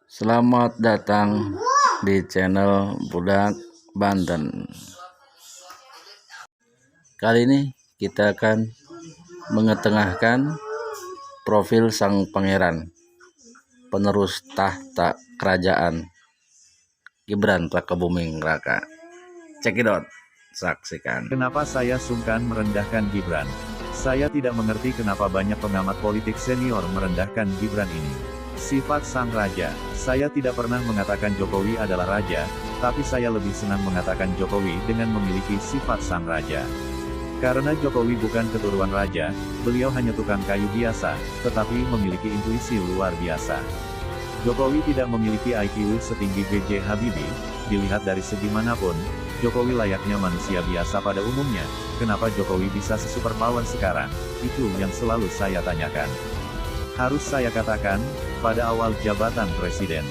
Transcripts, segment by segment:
Selamat datang di channel Budak Banten. Kali ini kita akan mengetengahkan profil sang pangeran, penerus tahta kerajaan Gibran Rakabuming Raka. Cekidot, saksikan. Kenapa saya sungkan merendahkan Gibran? Saya tidak mengerti kenapa banyak pengamat politik senior merendahkan Gibran ini. Sifat sang raja, saya tidak pernah mengatakan Jokowi adalah raja, tapi saya lebih senang mengatakan Jokowi dengan memiliki sifat sang raja. Karena Jokowi bukan keturunan raja, beliau hanya tukang kayu biasa, tetapi memiliki intuisi luar biasa. Jokowi tidak memiliki IQ setinggi B.J. Habibie, dilihat dari segi manapun, Jokowi layaknya manusia biasa pada umumnya. Kenapa Jokowi bisa sesuperpower sekarang? Itu yang selalu saya tanyakan. Harus saya katakan, pada awal jabatan presiden,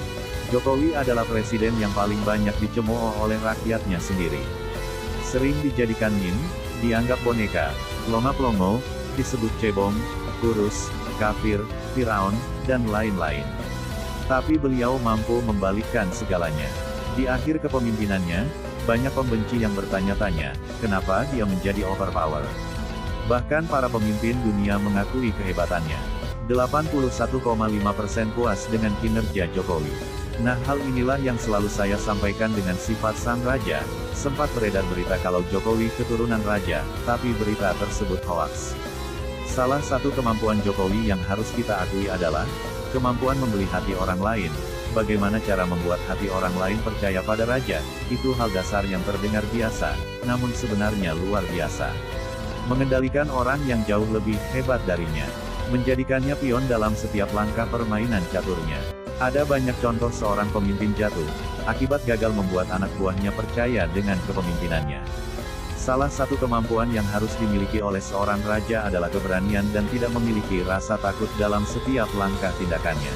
Jokowi adalah presiden yang paling banyak dicemooh oleh rakyatnya sendiri. Sering dijadikan meme, dianggap boneka, longa-plongo, disebut cebong, kurus, kafir, Firaun, dan lain-lain. Tapi beliau mampu membalikkan segalanya. Di akhir kepemimpinannya, banyak pembenci yang bertanya-tanya, kenapa dia menjadi overpower. Bahkan para pemimpin dunia mengakui kehebatannya. 81,5% puas dengan kinerja Jokowi. Nah, hal inilah yang selalu saya sampaikan dengan sifat sang raja. Sempat beredar berita kalau Jokowi keturunan raja, tapi berita tersebut hoaks. Salah satu kemampuan Jokowi yang harus kita akui adalah kemampuan membeli hati orang lain. Bagaimana cara membuat hati orang lain percaya pada raja, itu hal dasar yang terdengar biasa, namun sebenarnya luar biasa. Mengendalikan orang yang jauh lebih hebat darinya. Menjadikannya pion dalam setiap langkah permainan caturnya. Ada banyak contoh seorang pemimpin jatuh, akibat gagal membuat anak buahnya percaya dengan kepemimpinannya. Salah satu kemampuan yang harus dimiliki oleh seorang raja adalah keberanian dan tidak memiliki rasa takut dalam setiap langkah tindakannya.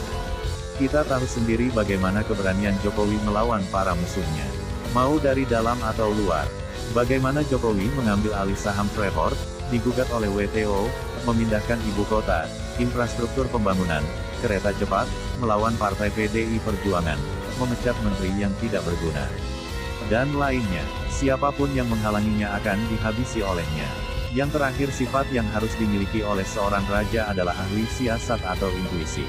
Kita tahu sendiri bagaimana keberanian Jokowi melawan para musuhnya. Mau dari dalam atau luar. Bagaimana Jokowi mengambil alih saham Freeport, digugat oleh WTO, memindahkan ibu kota, infrastruktur pembangunan, kereta cepat, melawan partai PDI Perjuangan, memecat menteri yang tidak berguna, dan lainnya. Siapapun yang menghalanginya akan dihabisi olehnya. Yang terakhir, sifat yang harus dimiliki oleh seorang raja adalah ahli siasat atau intuisi.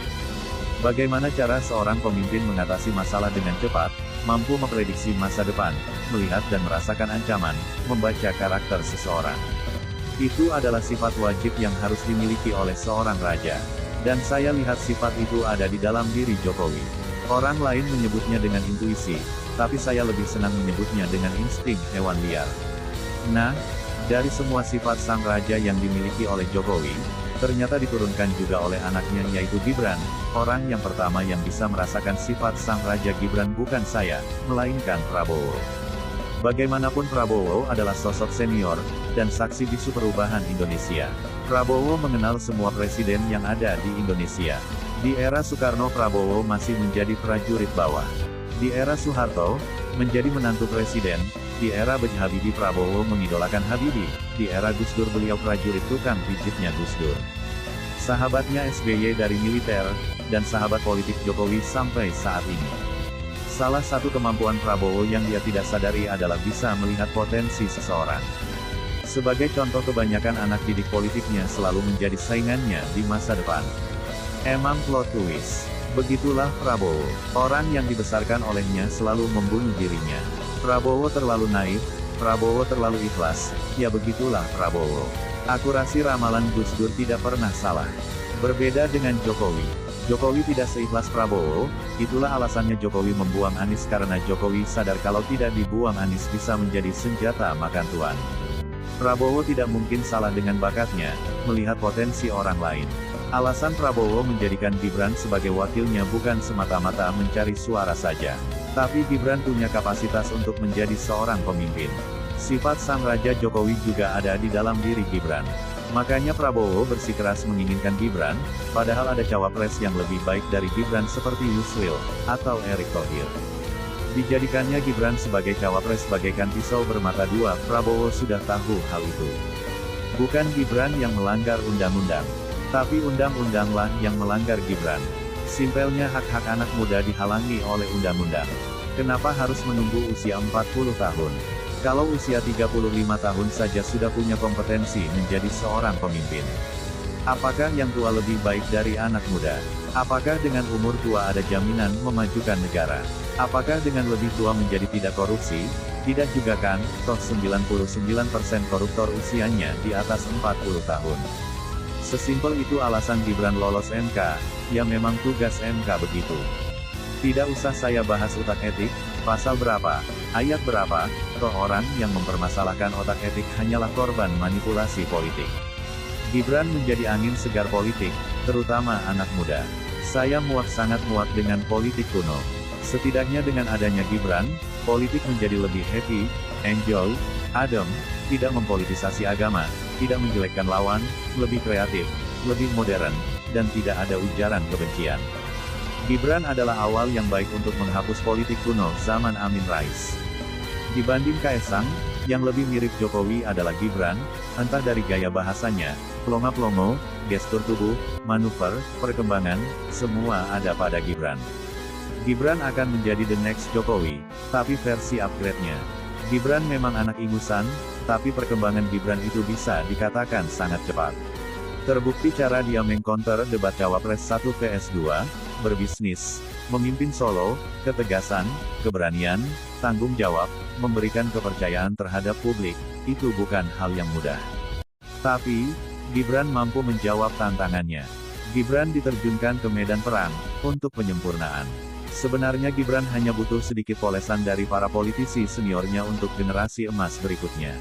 Bagaimana cara seorang pemimpin mengatasi masalah dengan cepat, mampu memprediksi masa depan, melihat dan merasakan ancaman, membaca karakter seseorang. Itu adalah sifat wajib yang harus dimiliki oleh seorang raja. Dan saya lihat sifat itu ada di dalam diri Jokowi. Orang lain menyebutnya dengan intuisi, tapi saya lebih senang menyebutnya dengan insting hewan liar. Nah, dari semua sifat sang raja yang dimiliki oleh Jokowi, ternyata diturunkan juga oleh anaknya yaitu Gibran. Orang yang pertama yang bisa merasakan sifat sang raja Gibran bukan saya, melainkan Prabowo. Bagaimanapun Prabowo adalah sosok senior, dan saksi bisu perubahan Indonesia. Prabowo mengenal semua presiden yang ada di Indonesia. Di era Soekarno Prabowo masih menjadi prajurit bawah. Di era Soeharto, menjadi menantu presiden. Di era B.J. Habibie Prabowo mengidolakan Habibie. Di era Gus Dur beliau prajurit tukang pijitnya Gus Dur. Sahabatnya SBY dari militer, dan sahabat politik Jokowi sampai saat ini. Salah satu kemampuan Prabowo yang dia tidak sadari adalah bisa melihat potensi seseorang. Sebagai contoh, kebanyakan anak didik politiknya selalu menjadi saingannya di masa depan. Emang plot twist. Begitulah Prabowo. Orang yang dibesarkan olehnya selalu membunuh dirinya. Prabowo terlalu naif, Prabowo terlalu ikhlas, ya begitulah Prabowo. Akurasi ramalan Gus Dur tidak pernah salah. Berbeda dengan Jokowi. Jokowi tidak seikhlas Prabowo, itulah alasannya Jokowi membuang Anies karena Jokowi sadar kalau tidak dibuang Anies bisa menjadi senjata makan tuan. Prabowo tidak mungkin salah dengan bakatnya, melihat potensi orang lain. Alasan Prabowo menjadikan Gibran sebagai wakilnya bukan semata-mata mencari suara saja. Tapi Gibran punya kapasitas untuk menjadi seorang pemimpin. Sifat sang raja Jokowi juga ada di dalam diri Gibran. Makanya Prabowo bersikeras menginginkan Gibran, padahal ada cawapres yang lebih baik dari Gibran seperti Yusril, atau Erick Thohir. Dijadikannya Gibran sebagai cawapres bagaikan pisau bermata dua, Prabowo sudah tahu hal itu. Bukan Gibran yang melanggar undang-undang, tapi undang-undanglah yang melanggar Gibran. Simpelnya hak-hak anak muda dihalangi oleh undang-undang. Kenapa harus menunggu usia 40 tahun? Kalau usia 35 tahun saja sudah punya kompetensi menjadi seorang pemimpin. Apakah yang tua lebih baik dari anak muda? Apakah dengan umur tua ada jaminan memajukan negara? Apakah dengan lebih tua menjadi tidak korupsi? Tidak juga kan, toh 99% koruptor usianya di atas 40 tahun. Sesimpel itu alasan Gibran lolos MK, ya memang tugas MK begitu. Tidak usah saya bahas utak-atik, pasal berapa, ayat berapa, toh orang yang mempermasalahkan otak-atik hanyalah korban manipulasi politik. Gibran menjadi angin segar politik, terutama anak muda. Saya sangat muak dengan politik kuno. Setidaknya dengan adanya Gibran, politik menjadi lebih happy, enjoy, adem, tidak mempolitisasi agama, tidak menjelekkan lawan, lebih kreatif, lebih modern, dan tidak ada ujaran kebencian. Gibran adalah awal yang baik untuk menghapus politik kuno zaman Amin Rais. Dibanding Kaesang, yang lebih mirip Jokowi adalah Gibran, entah dari gaya bahasanya, plonga-plongo, gestur tubuh, manuver, perkembangan, semua ada pada Gibran. Gibran akan menjadi the next Jokowi, tapi versi upgrade-nya. Gibran memang anak ingusan, tapi perkembangan Gibran itu bisa dikatakan sangat cepat. Terbukti cara dia mengcounter debat Cawapres 1 vs 2, berbisnis, memimpin Solo, ketegasan, keberanian, tanggung jawab, memberikan kepercayaan terhadap publik, itu bukan hal yang mudah. Tapi, Gibran mampu menjawab tantangannya. Gibran diterjunkan ke medan perang, untuk penyempurnaan. Sebenarnya Gibran hanya butuh sedikit polesan dari para politisi seniornya untuk generasi emas berikutnya.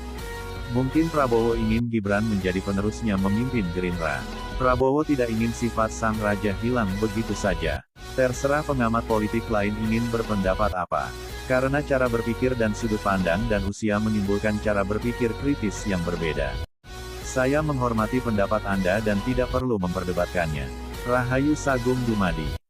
Mungkin Prabowo ingin Gibran menjadi penerusnya memimpin Gerindra. Prabowo tidak ingin sifat sang raja hilang begitu saja. Terserah pengamat politik lain ingin berpendapat apa. Karena cara berpikir dan sudut pandang dan usia menimbulkan cara berpikir kritis yang berbeda. Saya menghormati pendapat Anda dan tidak perlu memperdebatkannya. Rahayu Sagung Dumadi.